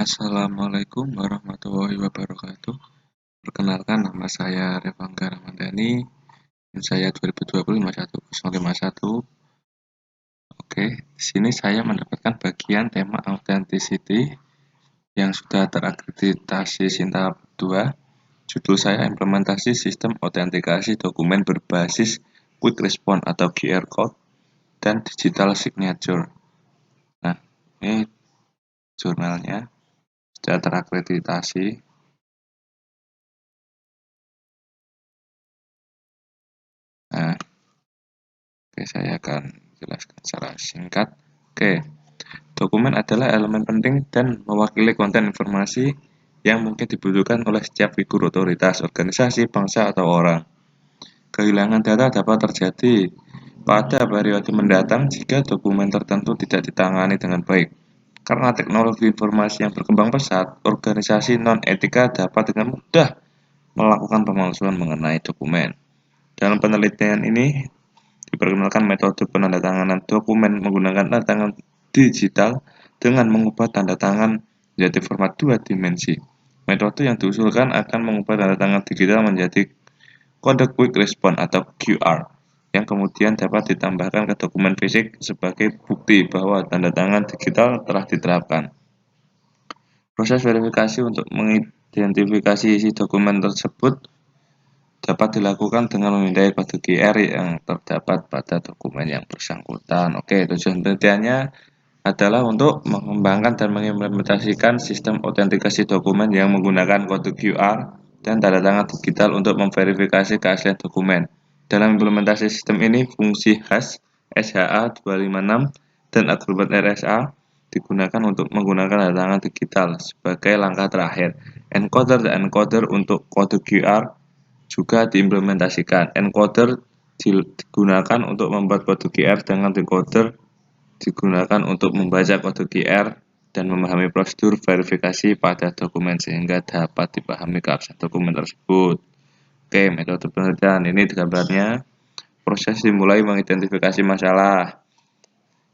Assalamualaikum warahmatullahi wabarakatuh. Perkenalkan, nama saya Revangga Ramadhani. NIM saya 2020 51051. Oke, di sini saya mendapatkan bagian tema authenticity yang sudah terakreditasi Sinta 2. Judul saya implementasi sistem autentikasi dokumen berbasis Quick Response atau QR Code dan Digital Signature. Nah, ini jurnalnya sudah terakreditasi. Nah, oke, saya akan jelaskan secara singkat. Oke, dokumen adalah elemen penting dan mewakili konten informasi yang mungkin dibutuhkan oleh setiap figur otoritas, organisasi, bangsa, atau orang. Kehilangan data dapat terjadi pada periode mendatang jika dokumen tertentu tidak ditangani dengan baik. Karena teknologi informasi yang berkembang pesat, organisasi non-etika dapat dengan mudah melakukan pemalsuan mengenai dokumen. Dalam penelitian ini, diperkenalkan metode penandatanganan dokumen menggunakan tanda tangan digital dengan mengubah tanda tangan menjadi format 2 dimensi. Metode yang diusulkan akan mengubah tanda tangan digital menjadi kode Quick Response atau QR yang kemudian dapat ditambahkan ke dokumen fisik sebagai bukti bahwa tanda tangan digital telah diterapkan. Proses verifikasi untuk mengidentifikasi isi dokumen tersebut dapat dilakukan dengan memindai kode QR yang terdapat pada dokumen yang bersangkutan. Oke, tujuan penelitiannya adalah untuk mengembangkan dan mengimplementasikan sistem autentikasi dokumen yang menggunakan kode QR dan tanda tangan digital untuk memverifikasi keaslian dokumen. Dalam implementasi sistem ini, fungsi hash SHA 256 dan agregat RSA digunakan untuk menggunakan tanda tangan digital sebagai langkah terakhir. Encoder dan encoder untuk kode QR juga diimplementasikan. Encoder digunakan untuk membuat kode QR, dengan decoder digunakan untuk membaca kode QR dan memahami prosedur verifikasi pada dokumen sehingga dapat dipahami keabsahan dokumen tersebut. Oke, metode penelitian ini gambarnya. Proses dimulai mengidentifikasi masalah,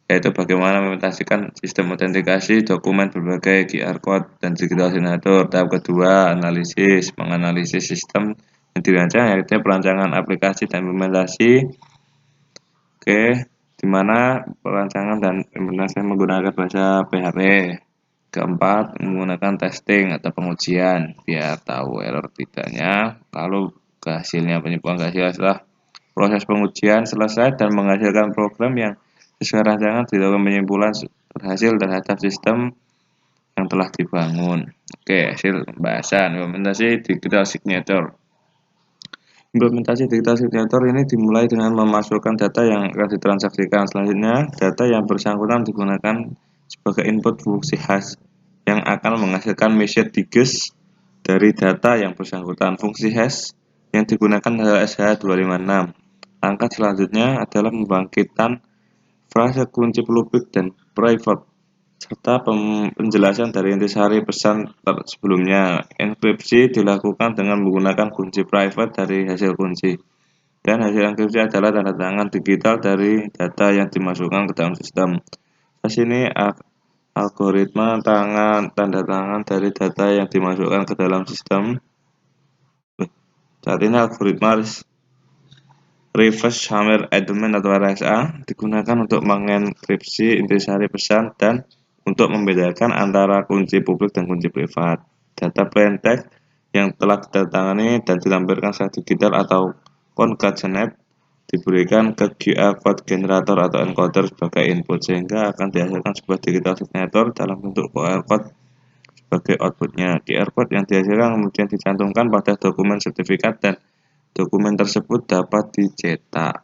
yaitu bagaimana mengimplementasikan sistem autentikasi dokumen berbagai QR code dan digital signature. Tahap kedua, analisis, menganalisis sistem yang dirancang, yaitu perancangan aplikasi dan implementasi. Oke, di mana perancangan dan implementasi menggunakan bahasa PHP. Keempat, menggunakan testing atau pengujian biar tahu error tidaknya. Lalu hasilnya penyebabkan hasil setelah proses pengujian selesai dan menghasilkan program yang sesuai rancangan, dilakukan penyimpulan berhasil terhadap sistem yang telah dibangun. Oke, hasil pembahasan implementasi digital signature. Implementasi digital signature ini dimulai dengan memasukkan data yang akan ditransaksikan. Selanjutnya, data yang bersangkutan digunakan sebagai input fungsi hash yang akan menghasilkan message digest dari data yang bersangkutan. Fungsi hash yang digunakan adalah SH256. Langkah selanjutnya adalah membangkitkan frase kunci public dan private serta penjelasan dari intisari pesan sebelumnya. Enkripsi dilakukan dengan menggunakan kunci private dari hasil kunci, dan hasil enkripsi adalah tanda tangan digital dari data yang dimasukkan ke dalam sistem. Di sini algoritma tanda tangan dari data yang dimasukkan ke dalam sistem. Saat ini algoritma reverse summary element atau RSA digunakan untuk mengenkripsi intisari pesan dan untuk membedakan antara kunci publik dan kunci privat. Data plain text yang telah ditandatangani dan ditampilkan secara digital atau concatenate diberikan ke QR code generator atau encoder sebagai input, sehingga akan dihasilkan sebuah digital signature dalam bentuk QR code sebagai outputnya. QR code yang dihasilkan kemudian dicantumkan pada dokumen sertifikat dan dokumen tersebut dapat dicetak.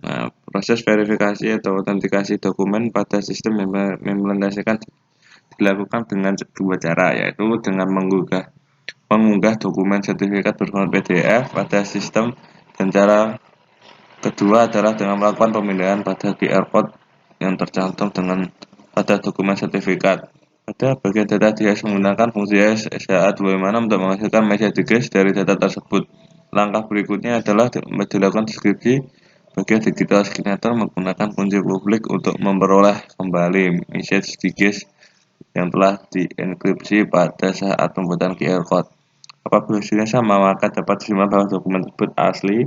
Nah, proses verifikasi atau autentikasi dokumen pada sistem implementasikan dilakukan dengan dua cara, yaitu dengan mengunggah dokumen sertifikat berformat PDF pada sistem, dan cara kedua adalah dengan melakukan pemindahan pada QR code yang tercantum pada dokumen sertifikat. Pada bagian data dihash menggunakan fungsi hash SHA256 untuk menghasilkan message digest dari data tersebut. Langkah berikutnya adalah dilakukan deskripsi bagian digital signature menggunakan kunci publik untuk memperoleh kembali message digest yang telah dienkripsi pada saat pembuatan QR Code. Apabila hasilnya sama, maka dapat disimpulkan bahwa dokumen tersebut asli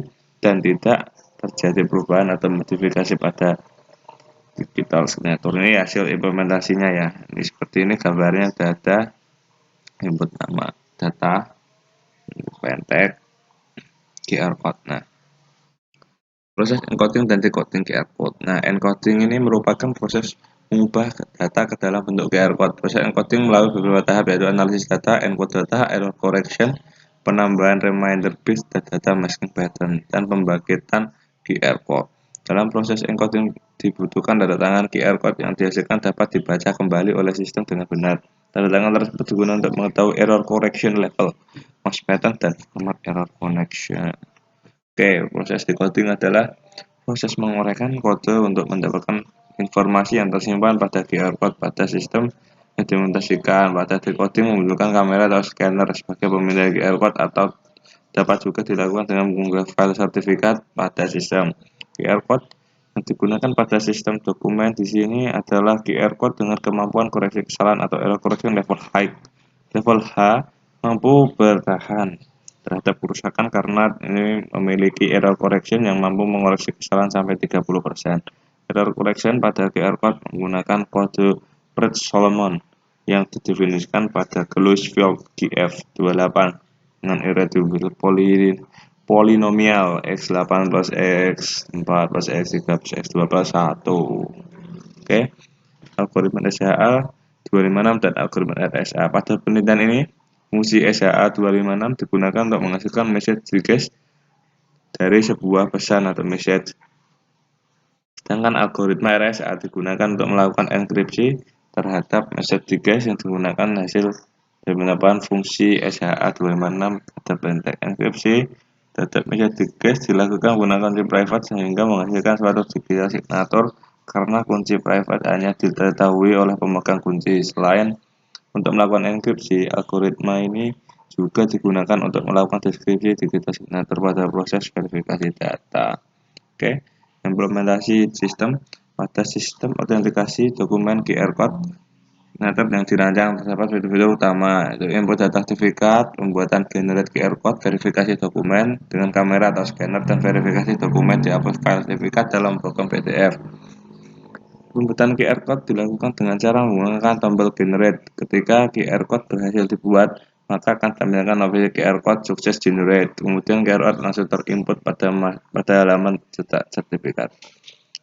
dan tidak terjadi perubahan atau modifikasi pada digital signature. Ini hasil implementasinya ya. Ini seperti ini gambarnya, data, input nama, data, pentek, QR Code. Nah, proses encoding dan decoding QR Code. Nah, encoding ini merupakan proses mengubah data ke dalam bentuk QR Code. Proses encoding melalui beberapa tahap, yaitu analisis data, encode data, error correction, penambahan reminder bits dan data masking pattern, dan pembangkitan QR Code. Dalam proses encoding dibutuhkan tanda tangan QR Code yang dihasilkan dapat dibaca kembali oleh sistem dengan benar. Tanda tangan tersebut digunakan untuk mengetahui error correction level, mask pattern, dan format error connection. Oke, proses decoding adalah proses menguraikan kode untuk mendapatkan informasi yang tersimpan pada QR Code pada sistem yang diimplementasikan. Pada decoding membutuhkan kamera atau scanner sebagai pemindai QR Code, atau dapat juga dilakukan dengan mengunggah file sertifikat pada sistem. QR Code yang digunakan pada sistem dokumen di sini adalah QR Code dengan kemampuan koreksi kesalahan atau error correction level high. Level H mampu bertahan terhadap kerusakan karena ini memiliki error correction yang mampu mengoreksi kesalahan sampai 30%. Error correction pada QR Code menggunakan kode Fred-Solomon yang didefinisikan pada Gluesfield GF28 dengan irreducible polinomial x8 plus x4 plus x3 plus x2 plus 1. Oke, algoritma SHA 256 dan algoritma RSA. Pada penelitian ini, fungsi SHA 256 digunakan untuk menghasilkan message digest dari sebuah pesan atau message. Sedangkan algoritma RSA digunakan untuk melakukan enkripsi terhadap message digest yang digunakan hasil dari penerapan fungsi SHA 256 pada pentek enkripsi terhadap message digest dilakukan menggunakan kunci private sehingga menghasilkan suatu digital signature karena kunci private hanya diketahui oleh pemegang kunci. Selain untuk melakukan enkripsi, algoritma ini juga digunakan untuk melakukan deskripsi digital signature pada proses verifikasi data. Oke, implementasi sistem pada sistem autentikasi dokumen QR Code signature yang dirancang terdapat fitur-fitur utama, yaitu input data sertifikat, pembuatan generate QR Code, verifikasi dokumen dengan kamera atau scanner, dan verifikasi dokumen dihapus file sertifikat dalam program PDF. Pembuatan QR Code dilakukan dengan cara menggunakan tombol generate. Ketika QR Code berhasil dibuat, maka akan tampilkan notifikasi QR Code sukses generate. Kemudian QR Code langsung terinput pada halaman cetak sertifikat.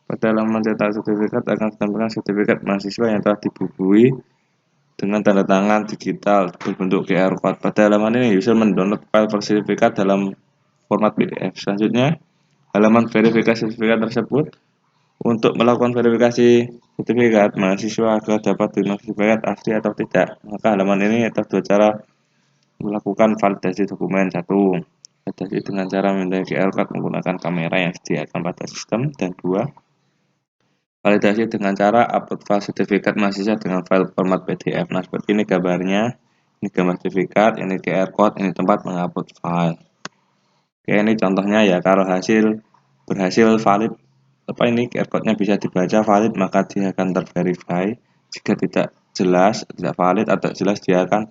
Pada halaman cetak sertifikat akan ditampilkan sertifikat mahasiswa yang telah dibubuhi dengan tanda tangan digital berbentuk QR Code. Pada halaman ini, user mendownload file sertifikat dalam format PDF. Selanjutnya, halaman verifikasi sertifikat tersebut. Untuk melakukan verifikasi sertifikat, mahasiswa agar dapat diterima sertifikat asli atau tidak, maka halaman ini ada dua cara melakukan validasi dokumen. Satu, validasi dengan cara memindai QR Code menggunakan kamera yang disediakan pada sistem. Dan dua, validasi dengan cara upload file sertifikat mahasiswa dengan file format PDF. Nah, seperti ini gambarnya. Ini gambar sertifikat, ini QR Code, ini tempat mengupload file. Oke, ini contohnya ya, kalau berhasil valid, ini QR code-nya bisa dibaca valid, maka dia akan terverify. Jika tidak jelas, tidak valid atau jelas, dia akan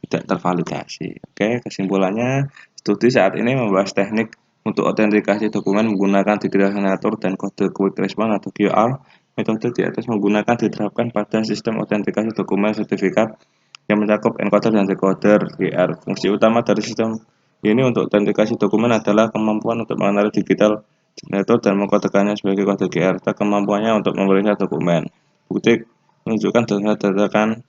tidak tervalidasi. Oke, kesimpulannya, studi saat ini membahas teknik untuk autentikasi dokumen menggunakan digital signature dan kode quick response atau QR. Metode di atas menggunakan diterapkan pada sistem autentikasi dokumen sertifikat yang mencakup encoder dan decoder QR. Fungsi utama dari sistem ini untuk autentikasi dokumen adalah kemampuan untuk mengenali digital signature dan mengkodekannya sebagai kode QR, serta kemampuannya untuk memeriksa dokumen. Bukti menunjukkan data-datakan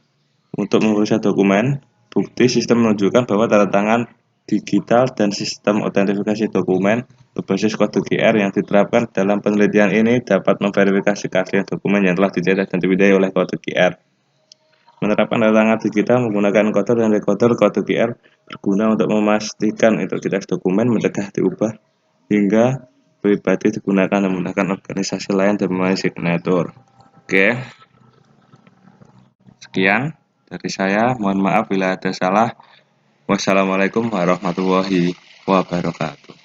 untuk memeriksa dokumen. Bukti sistem menunjukkan bahwa tanda tangan digital dan sistem autentifikasi dokumen berbasis kode QR yang diterapkan dalam penelitian ini dapat memverifikasi keaslian dokumen yang telah dicetak dan dipindai oleh kode QR. Menerapkan tanda tangan digital menggunakan encoder dan decoder kode QR berguna untuk memastikan identitas dokumen, mencegah diubah, hingga pribadi digunakan dan menggunakan organisasi lain dan memilih signature. Oke, sekian dari saya. Mohon maaf bila ada salah. Wassalamualaikum warahmatullahi wabarakatuh.